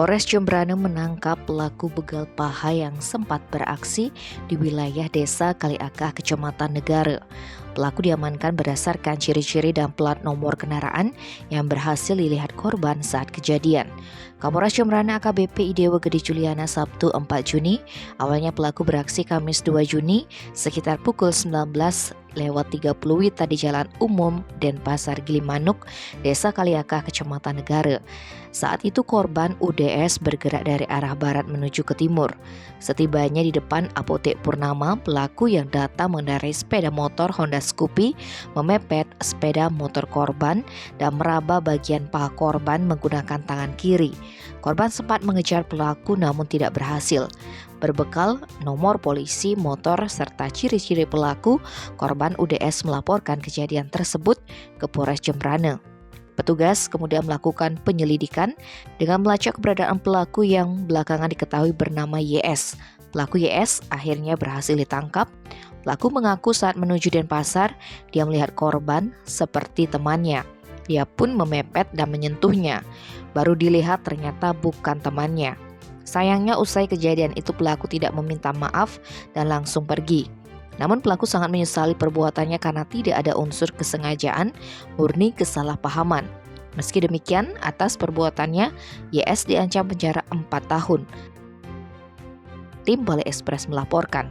Polres Jembrana menangkap pelaku begal paha yang sempat beraksi di wilayah Desa Kaliakah, Kecamatan Negara. Pelaku diamankan berdasarkan ciri-ciri dan plat nomor kendaraan yang berhasil dilihat korban saat kejadian. Kapolres Jembrana AKBP Idewa Gede Juliana Sabtu 4 Juni. Awalnya pelaku beraksi Kamis 2 Juni sekitar pukul 19:30 di Jalan Umum Denpasar Gilimanuk, Desa Kaliakah, Kecamatan Negara. Saat itu korban UDS bergerak dari arah barat menuju ke timur. Setibanya di depan Apotek Purnama, pelaku yang datang mengendarai sepeda motor Honda Scoopy memepet sepeda motor korban dan meraba bagian paha korban menggunakan tangan kiri. Korban sempat mengejar pelaku namun tidak berhasil. Berbekal nomor polisi, motor, serta ciri-ciri pelaku, korban UDS melaporkan kejadian tersebut ke Polres Jembrana. Petugas kemudian melakukan penyelidikan dengan melacak keberadaan pelaku yang belakangan diketahui bernama YS. Pelaku YS akhirnya berhasil ditangkap. Pelaku mengaku saat menuju Denpasar, dia melihat korban seperti temannya. Dia pun memepet dan menyentuhnya. Baru dilihat ternyata bukan temannya. Sayangnya usai kejadian itu pelaku tidak meminta maaf dan langsung pergi. Namun pelaku sangat menyesali perbuatannya karena tidak ada unsur kesengajaan, murni kesalahpahaman. Meski demikian, atas perbuatannya, YS diancam penjara 4 tahun. Tim Balai Ekspres melaporkan.